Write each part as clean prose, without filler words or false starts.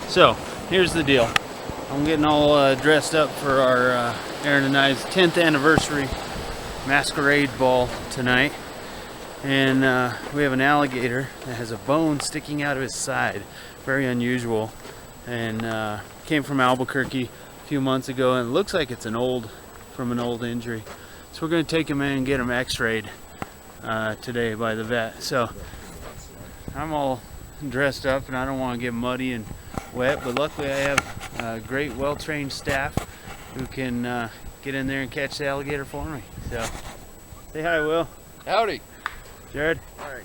So, here's the deal. I'm getting all dressed up for our Aaron and I's 10th anniversary masquerade ball tonight. And we have an alligator that has a bone sticking out of his side. Very unusual. And came from Albuquerque a few months ago, and it looks like it's from an old injury. So we're going to take him in and get him x-rayed today by the vet. So I'm all dressed up and I don't want to get muddy and wet, but luckily I have a great well-trained staff who can get in there and catch the alligator for me. So say hi, Will. Howdy. Jared. All right.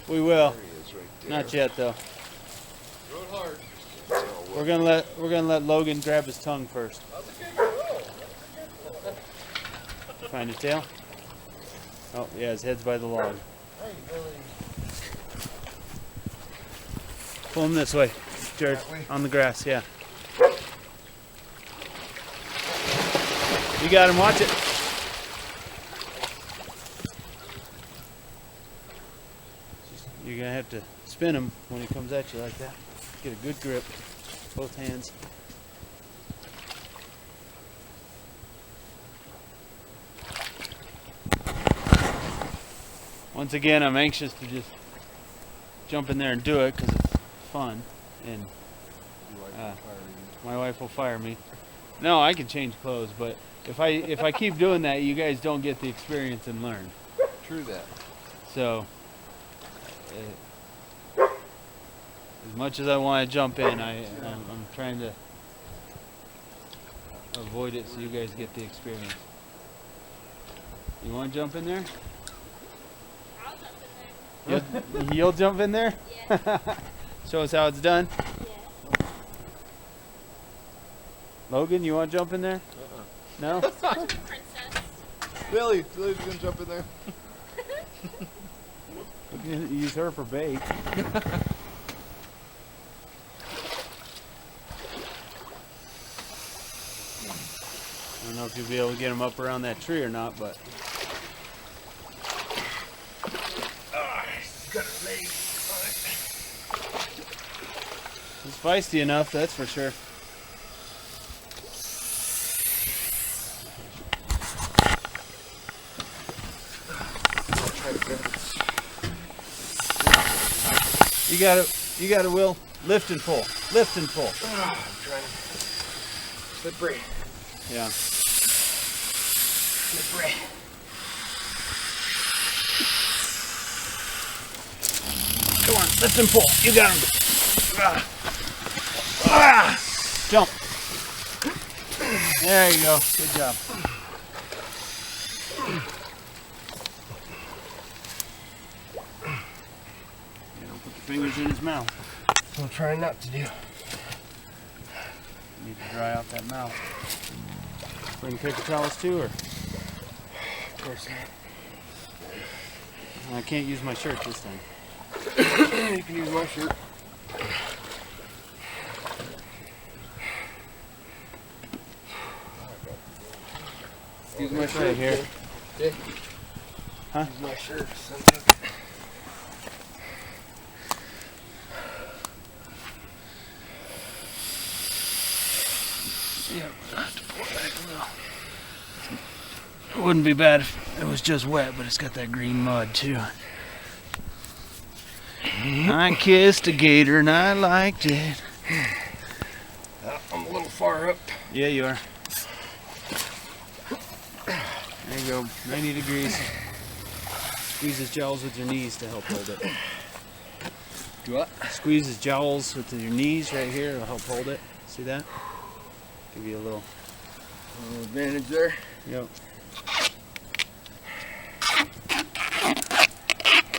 We will. There he is right there. Not yet though. Throw it hard. We're gonna let Logan grab his tongue first. Find a tail. Oh yeah, his head's by the log. Pull him this way, Jared. On the grass, yeah. You got him. Watch it. You're gonna have to spin him when he comes at you like that. Get a good grip, both hands. Once again, I'm anxious to just jump in there and do it because it's fun, and my wife will fire me. No, I can change clothes, but if I keep doing that, you guys don't get the experience and learn. True that. So, as much as I want to jump in, I'm trying to avoid it so you guys get the experience. You want to jump in there? I'll jump in there. You'll jump in there? Yeah. Show us how it's done. Yeah. Logan, you want to jump in there? No? Just watch the princess. Billy's gonna jump in there. We can use her for bait. I don't know if you'll be able to get him up around that tree or not, but Got a leg. he's feisty enough, that's for sure. You got it, Will. Lift and pull. Lift and pull. I'm trying. Slippery. Yeah. Slippery. Come on, lift and pull. You got him. Jump. There you go. Good job. Yeah, don't put your fingers in his mouth. I'm trying not to do. You need to dry out that mouth. Bring paper towels too, or? Of course not. I can't use my shirt this time. You can use my shirt. Use my shirt Right here. Okay. Huh? Use my shirt. Yeah, I have to pull it back a little. It wouldn't be bad if it was just wet, but it's got that green mud too. I kissed a gator and I liked it. I'm a little far up. Yeah, you are. There you go, 90 degrees. Squeeze his jowls with your knees to help hold it. Do what? Squeeze his jowls with your knees right here to help hold it. See that? Give you a little Advantage there. Yep.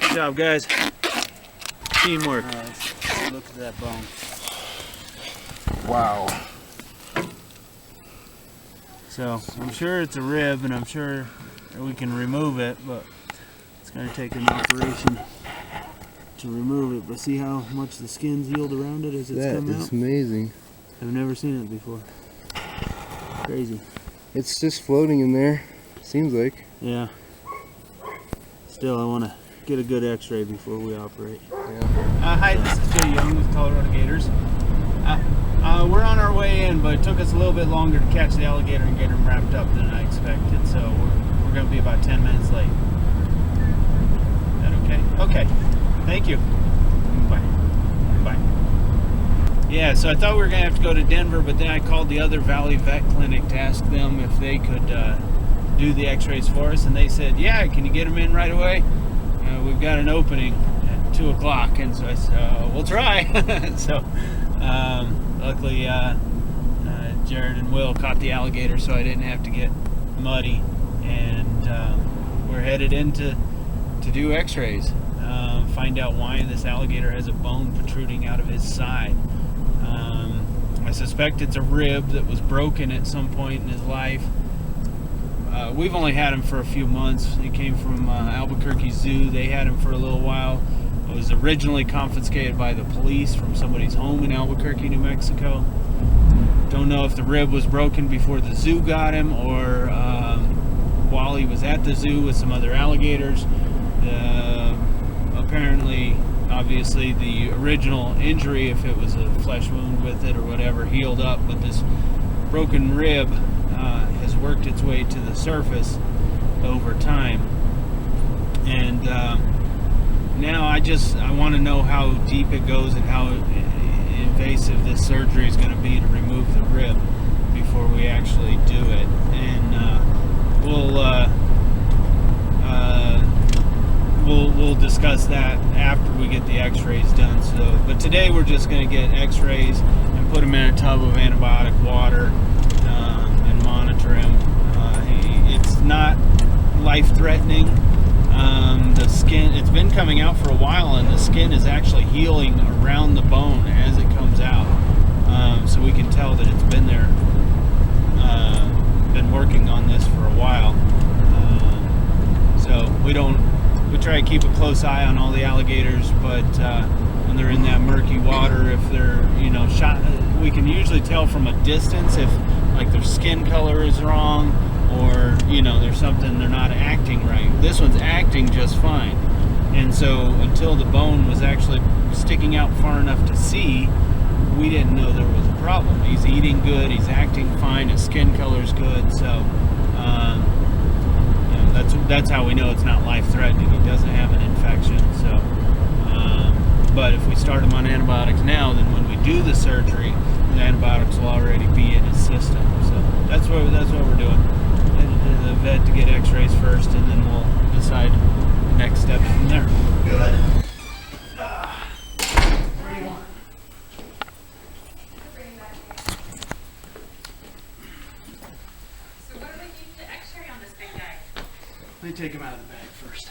Good job, guys. Teamwork. Let's look at that bone. Wow. So, I'm sure it's a rib, and I'm sure we can remove it, but it's going to take an operation to remove it. But see how much the skin's healed around it as it's come out? That is amazing. I've never seen it before. Crazy. It's just floating in there, seems like. Yeah. Still, I want to get a good x-ray before we operate. Yeah. Hi, this is Jay Young with Colorado Gators. We're on our way in, but it took us a little bit longer to catch the alligator and get him wrapped up than I expected, so we're going to be about 10 minutes late. Is that okay? Okay. Thank you. Bye. Bye. Yeah, so I thought we were going to have to go to Denver, but then I called the other Valley Vet Clinic to ask them if they could do the x-rays for us, and they said, yeah, can you get them in right away? We've got an opening at 2 o'clock, and so I said, we'll try. So luckily Jared and Will caught the alligator, so I didn't have to get muddy, and we're headed in to do x-rays, find out why this alligator has a bone protruding out of his side. I suspect it's a rib that was broken at some point in his life. We've only had him for a few months. He came from Albuquerque Zoo. They had him for a little while. It was originally confiscated by the police from somebody's home in Albuquerque, New Mexico. Don't know if the rib was broken before the zoo got him or while he was at the zoo with some other alligators. Apparently, obviously, the original injury, if it was a flesh wound with it or whatever, healed up, but this broken rib has worked its way to the surface over time. And now I want to know how deep it goes and how invasive this surgery is going to be to remove the rib before we actually do it. And we'll discuss that after we get the x-rays done. So, but today we're just going to get x-rays and put him in a tub of antibiotic water and monitor him. It's not life-threatening. The skin, it's been coming out for a while, and the skin is actually healing around the bone as it comes out. So we can tell that it's been there, been working on this for a while. So we try to keep a close eye on all the alligators, but when they're in that murky water, if they're, shot, we can usually tell from a distance if like their skin color is wrong, or there's something, they're not acting right. This one's acting just fine, and so until the bone was actually sticking out far enough to see, we didn't know there was a problem. He's eating good, he's acting fine, his skin color's good, so that's how we know it's not life-threatening. He doesn't have an infection. So but if we start him on antibiotics now, then when we do the surgery, the antibiotics will already be in his system. So that's what we're doing. Headed to the vet to get x-rays first, and then we'll decide the next steps from there. Good. Where do you want? So what do we need to x-ray on this big guy? Let me take him out of the bag first.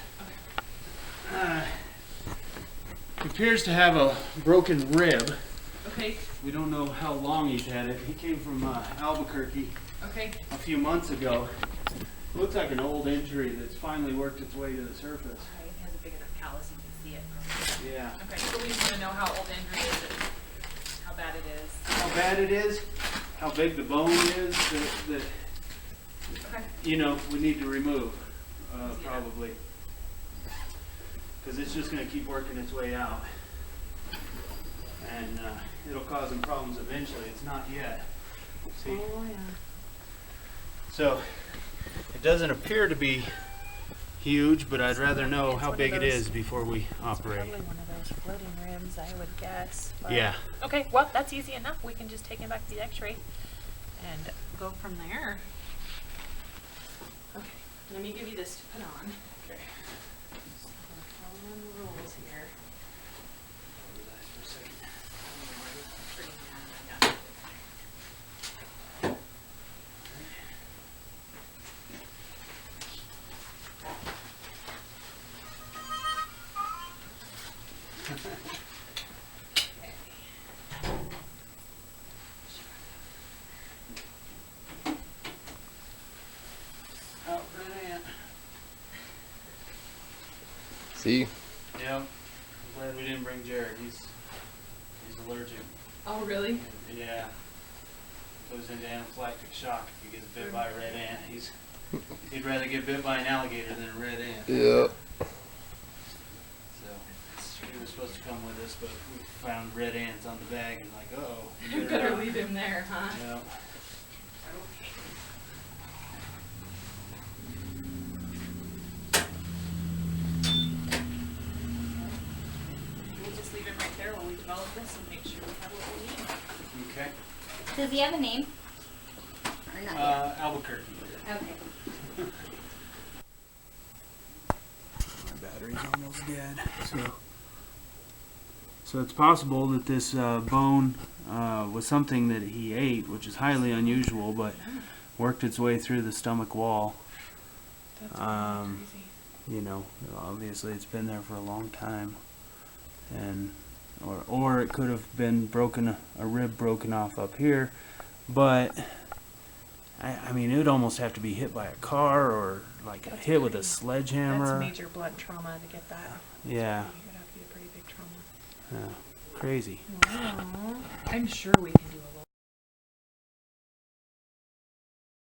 He appears to have a broken rib. Okay. We don't know how long he's had it. He came from Albuquerque Okay. a few months ago. Looks like an old injury that's finally worked its way to the surface. Okay, he has a big enough callus, you can see it. Yeah. Okay, so we just want to know how old the injury is and how bad it is. How bad it is, how big the bone is that Okay. we need to remove, probably. Because it's just going to keep working its way out. And it'll cause him problems eventually. It's not yet. See? Oh, yeah. So, it doesn't appear to be huge, but I'd rather know how big it is before we operate. Probably one of those floating rims, I would guess. But Yeah. Okay, well, that's easy enough. We can just take him back to the x-ray and go from there. Okay, let me give you this to put on. Okay. Following the rules here. Pretty bad, I got it. Oh, red ant. See? Yeah. I'm glad we didn't bring Jared. He's allergic. Oh, really? Yeah. Goes into anaphylactic shock if he gets bit by a red ant. He'd rather get bit by an alligator than a red ant. Yeah. supposed to come with us, but we found red ants on the bag and like, oh, You better leave him there, huh? Yeah. We'll just leave him right there while we develop this and make sure we have what we need. Okay. Does he have a name? Or not yet? Albuquerque. Okay. My battery's almost dead. So it's possible that this bone was something that he ate, which is highly unusual, but worked its way through the stomach wall. That's really crazy. You know, obviously it's been there for a long time, and or it could have been a rib broken off up here, but I mean, it would almost have to be hit by a car or like That's hit with a pretty- sledgehammer. That's major blood trauma to get that. Yeah, It would have to be a pretty big trauma. yeah, crazy. Wow. I'm sure we